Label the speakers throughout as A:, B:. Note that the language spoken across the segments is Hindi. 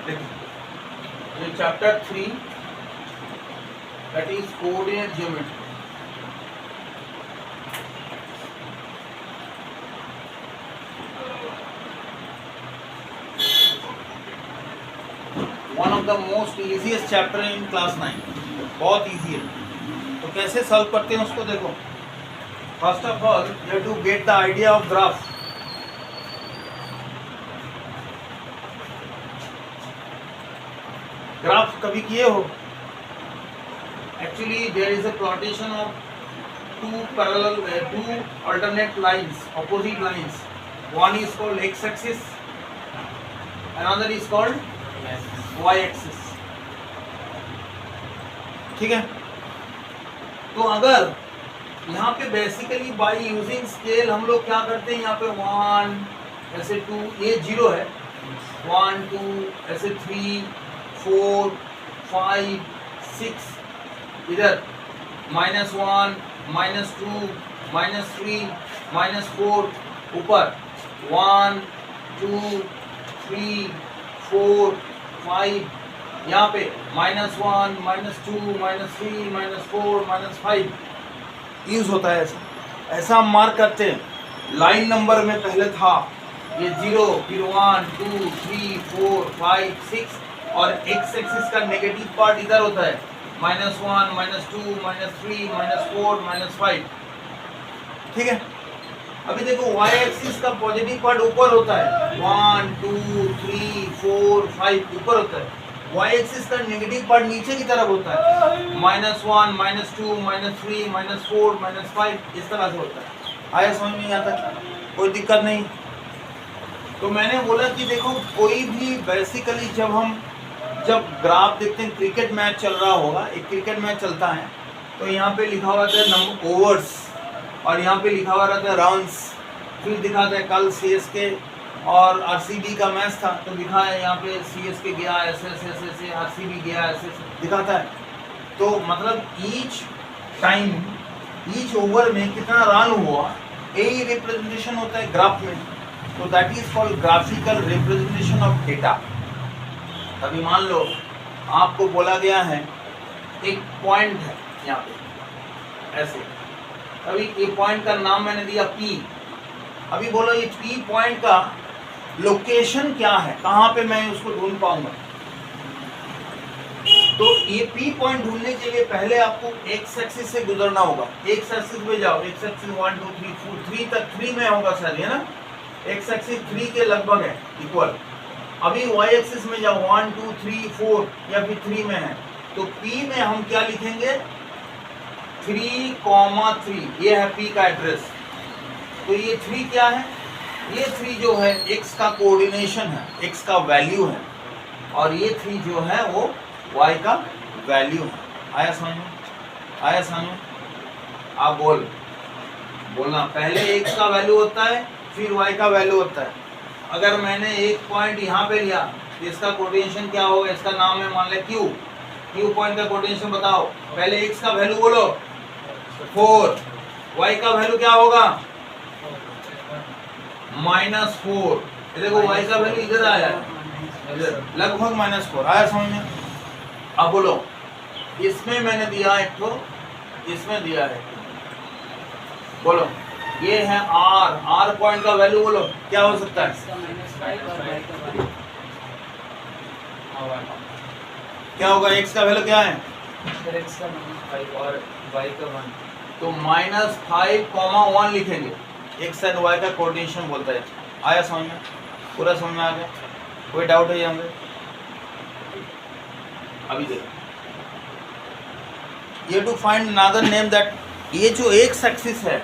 A: देखिए ये chapter 3 that is coordinate geometry. One of the most easiest chapter in class 9, बहुत इजी है। तो कैसे सॉल्व करते हैं उसको देखो। First of all you have to get the idea of graph. Graph कभी किए हो? Actually there is a plotation of two alternate lines, opposite lines. One is called x axis, another is called y axis. ठीक है। तो अगर यहाँ पे बेसिकली बाय यूजिंग स्केल हम लोग क्या करते हैं, यहाँ पे 1 ऐसे 2, ये 0 है, 1 2 ऐसे 3 4 5 6, इधर -1 -2 -3 -4, ऊपर 1 2 3 4 5, यहाँ पे -1 -2 -3 -4 -5 यूज होता है। ऐसा हम मार्क करते हैं। लाइन नंबर में पहले था ये 0, फिर 1 2 3 4 5 6, और एक्स एक्सिस का नेगेटिव पार्ट इधर होता है, -1 -2 -3 -4 -5। ठीक है। अभी देखो y एक्सिस का पॉजिटिव पार्ट ऊपर होता है, 1 2 3 4 5 ऊपर होता है। y एक्सिस का नेगेटिव पार्ट नीचे की तरफ होता है, -1 -2 -3 -4 -5, इस तरह से होता है। आया समझ में आता है? कोई दिक्कत नहीं। तो मैंने बोला कि देखो कोई भी बेसिकली जब ग्राफ देखते हैं, क्रिकेट मैच चल रहा होगा, एक क्रिकेट मैच चलता है, तो यहाँ पे लिखा हुआ था नंबर ओवर्स, और यहाँ पे लिखा हुआ रहता है रन्स। फिर दिखाता है कल CSK और RCB का मैच था, तो लिखा है यहाँ पे CSK गया ऐसे ऐसे ऐसे, RCB गया ऐसे ऐसे दिखाता है। तो मतलब ईच टाइम, ईच ओवर में कितना रन हुआ, यही रिप्रेजेंटेशन होता है ग्राफ में। तो that is called graphical representation of data. अभी मान लो आपको बोला गया है एक पॉइंट है यहाँ पे ऐसे, अभी ये पॉइंट का नाम मैंने दिया P। अभी बोलो ये P पॉइंट का लोकेशन क्या है, कहाँ पे मैं उसको ढूंढ पाऊंगा। तो ये P पॉइंट ढूंढने के लिए पहले आपको एक्स एक्सिस से गुजरना होगा। एक्स एक्सिस में जाओ, एक्स एक्सिस 1 2 3 4 3 तक 3 में होगा सर, है ना? एक्स एक्सिस 3 के लगभग है, इक्वल। अभी y एक्सिस में जाओ, 1 2 3 4 या फिर 3 में है, तो P में हम क्या लिखेंगे, 3,3। ये है P का एड्रेस। तो ये 3 क्या है, ये 3 जो है x का कोऑर्डिनेशन है, x का वैल्यू है, और ये 3 जो है वो y का वैल्यू है। आया समझ में? आया समझ में? आप बोलना पहले x का वैल्यू होता है, फिर y का वैल्यू होता है। अगर मैंने एक पॉइंट यहाँ पे लिया, इसका कोऑर्डिनेशन क्या होगा, इसका नाम है मान ले Q। Q पॉइंट का कोऑर्डिनेशन बताओ। पहले x का वैल्यू बोलो 4, y का वैल्यू क्या होगा -4। देखो y का वैल्यू इधर आया है, इधर लगभग -4। आया समझ में? अब बोलो इसमें मैंने दिया एक तो, इसमें दिया है, बोलो ये है R पॉइंट का वैल्यू बोलो क्या हो सकता है, क्या होगा, x का वैल्यू क्या है,
B: x का 5 और y का 1,
A: तो -5,1 लिखेंगे। x एंड y का कोऑर्डिनेशन बोलता है। आया समझ में? पूरा समझ में आ गया? कोई डाउट है यहाँ पे? अभी देखो, ये to find another name that, ये जो x एक्सिस है,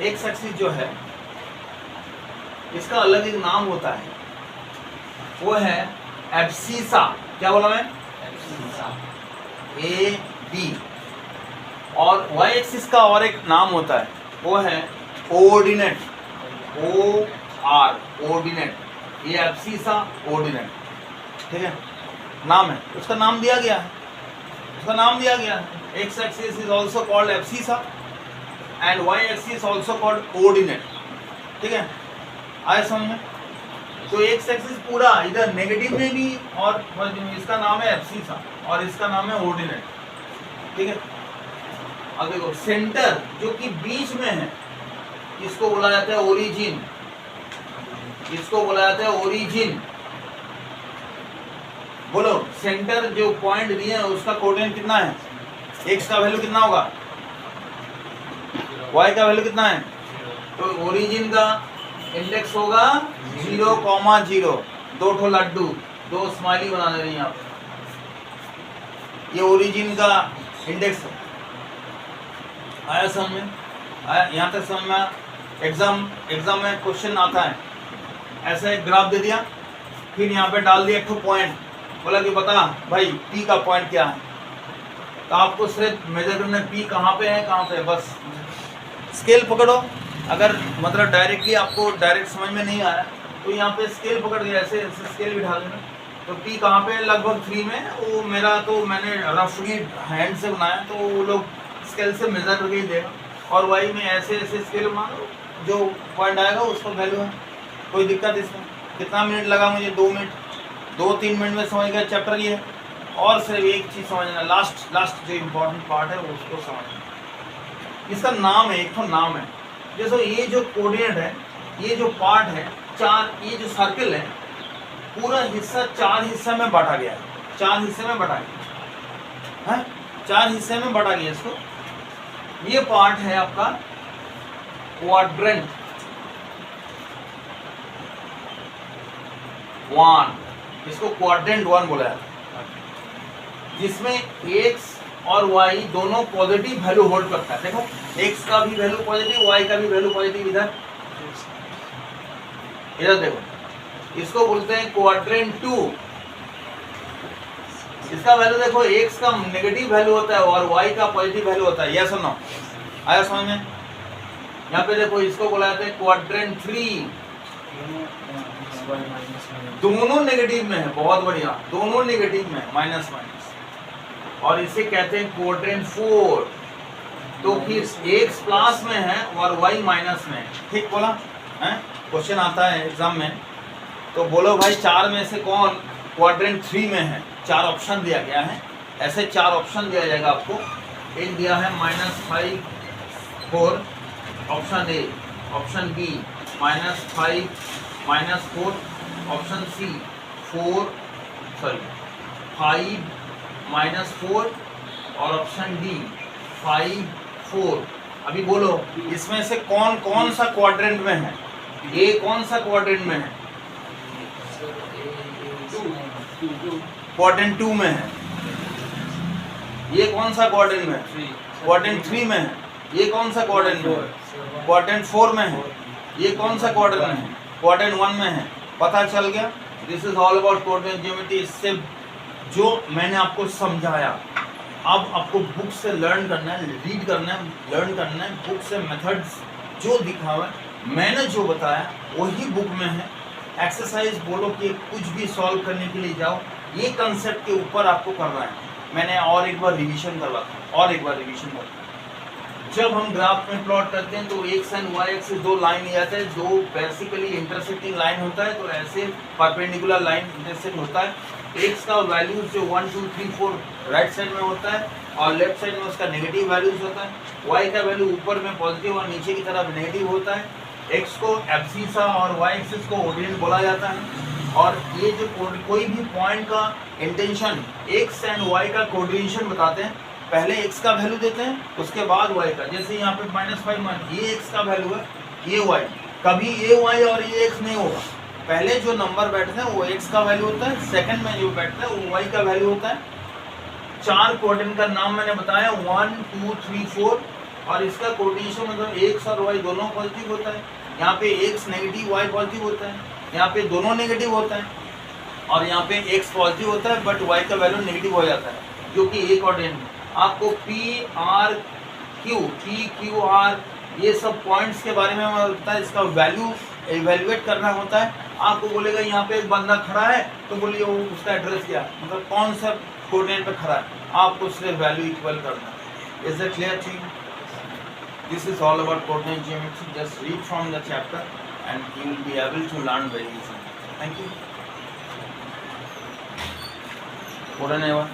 A: एक्स एक्सिस जो है इसका अलग एक नाम होता है, वो है एब्सिसा। क्या बोला मैं? AB। और y एक्सिस का और एक नाम होता है, वो है ऑर्डिनेट, OR, ऑर्डिनेट। ये एब्सिसा ऑर्डिनेट, ठीक है, नाम है, उसका नाम दिया गया है, उसका नाम दिया गया है। X axis is also called abscissa and y axis also called coordinate। ठीक है, आया समझ में? तो एक्स एक्सिस पूरा इधर नेगेटिव में भी और पॉजिटिव में, इसका नाम है एब्सिसा और इसका नाम है ऑर्डिनेट, ठीक है। अब देखो सेंटर जो कि बीच में है इसको बोला जाता है ओरिजिन, इसको बोला जाता है ओरिजिन। बोलो सेंटर जो पॉइंट दिए हैं उसका कोऑर्डिनेट कितना है, एक्स का वैल्यू कितना होगा, वाई का वैल्यू कितना है, तो ओरिजिन का इंडेक्स होगा 0,0, दो ठो लड्डू, दो स्माइली बना दे रही हैं आप, ये ओरिजिन का इंडेक्स है। आया समझ में, आया यहाँ तक समझ में। एग्जाम में क्वेश्चन आता है ऐसा एक ग्राफ दे दिया, फिर यहाँ पे डाल दिया एक ठो पॉइंट, बोला कि बता भाई पी का पॉइंट क्या है, तो आपको सिर्फ मेजर करना है पी कहाँ पे है, कहाँ पे है, बस स्केल पकड़ो। अगर मतलब डायरेक्टली आपको डायरेक्ट समझ में नहीं आया तो यहाँ पे स्केल पकड़ दिया, ऐसे ऐसे स्केल बिठा देना, तो पी कहाँ पे है, लगभग 3 में। वो मेरा तो मैंने रफली हैंड से बनाया तो वो लोग स्केल से मेजर करके ही देगा, और वाई में ऐसे ऐसे स्केल मारो, जो पॉइंट आएगा उसका वैल्यू है। कोई दिक्कत इसमें, कितना मिनट लगा मुझे, 2 मिनट, 2-3 मिनट में समझ गया चैप्टर ये है। और सिर्फ एक चीज़ समझना, लास्ट जो इम्पोर्टेंट पार्ट है उसको समझना। इसका नाम है, एक तो नाम है, जैसे ये जो कोऑर्डिनेट है, ये जो पार्ट है, 4, ये जो सर्कल है पूरा हिस्सा 4 हिस्से में बांटा गया है, 4 हिस्से में बांटा गया है, 4 हिस्से में बांटा गया इसको। ये पार्ट है आपका क्वाड्रेंट 1, इसको क्वाड्रेंट 1 बोला है, जिसमें x और y दोनों पॉजिटिव वैल्यू होल्ड करता है। देखो x का भी वैल्यू पॉजिटिव, y का भी वैल्यू पॉजिटिव। इधर देखो, इसको बोलते हैं क्वाड्रेंट 2। इसका वैल्यू देखो, x का नेगेटिव वैल्यू होता है और y का पॉजिटिव वैल्यू होता है। यस और नो, आया समझ में। यहाँ पे देखो, इसको बोला जाता है क्वाड्रेंट 3, दोनों नेगेटिव में है, बहुत बढ़िया, दोनों नेगेटिव में, माइनस माइनस। और इसे कहते हैं क्वाड्रेंट 4, तो फिर x प्लस में है और y माइनस में है। ठीक बोला है, क्वेश्चन आता है एग्जाम में, तो बोलो भाई 4 में से कौन क्वाड्रेंट 3 में है। 4 ऑप्शन दिया गया है, ऐसे 4 ऑप्शन दिया जाएगा आपको। एक दिया है -5 4, option A, option B -5 -4, option C 5 -4 और ऑप्शन डी 5 4। अभी बोलो इसमें से कौन कौन सा क्वाड्रेंट में है, ए कौन सा क्वाड्रेंट में है, क्वाड्रेंट 2 में है। ये कौन सा क्वाड्रेंट में है, क्वाड्रेंट 3 में है। ये कौन सा क्वाड्रेंट में है, क्वाड्रेंट 4 में है। ये कौन सा क्वाड्रेंट में है, क्वाड्रेंट 1 में है। पता चल गया, this is all about coordinate geometry. इससे जो मैंने आपको समझाया, अब आपको बुक से लर्न करना है, रीड करना है, लर्न करना है। बुक से मेथड्स जो दिखा हुआ है, मैंने जो बताया वही बुक में है। एक्सरसाइज बोलो कि कुछ भी सॉल्व करने के लिए जाओ, ये कंसेप्ट के ऊपर आपको करना है। मैंने और एक बार रिवीजन करवाता हूँ। जब हम ग्राफ में प्लॉट करते हैं तो X and Y axis 2 line ले जाते हैं, जो बेसिकली इंटरसेक्टिंग लाइन होता है। तो ऐसे परपेंडिकुलर लाइन इंटरसेक्ट होता है। एक्स का वैल्यूज जो 1 2 3 4 राइट साइड में होता है और लेफ्ट साइड में उसका नेगेटिव वैल्यूज होता है। वाई का वैल्यू ऊपर में पॉजिटिव और नीचे की तरफ नेगेटिव होता है। एक्स को एब्सिसा और वाई एक्सिस को ऑर्डिनेट बोला जाता है। और ये जो कोई भी पॉइंट का इंटेंशन, एक्स एंड वाई का कोऑर्डिनेशन बताते हैं। पहले x का वैल्यू देते हैं, उसके बाद y का। जैसे यहाँ पे -5 ये x का वैल्यू है, ये y। कभी ये y और ये x नहीं होगा। पहले जो नंबर बैठते हैं वो x का वैल्यू होता है, सेकंड में जो बैठता है वो y का वैल्यू होता है। 4 कोऑर्डिनेट का नाम मैंने बताया, 1 2 3 4। और इसका कोऑर्डिनेशन मतलब x और y दोनों पॉजिटिव होता है। यहाँ पे x नेगेटिव y पॉजिटिव होता है, यहाँ पे दोनों नेगेटिव होता है। और यहाँ पे x पॉजिटिव होता है बट y का वैल्यू नेगेटिव हो जाता है, जो कि एक कोऑर्डिनेट। आपको P R Q R ये सब पॉइंट्स के बारे में बताता है। इसका वैल्यू एवेल्युएट करना होता है। आपको बोलेगा यहाँ पे एक बंदा खड़ा है, तो बोलिए वो उसका एड्रेस क्या है, मतलब कौन सा कोऑर्डिनेट पे खड़ा है। आपको सिर्फ वैल्यू इक्वल करना है। Is that clear thing? This is all about coordinate geometry. Just read from the chapter and you will be able to learn very easily. Thank you. पुढे नाही वा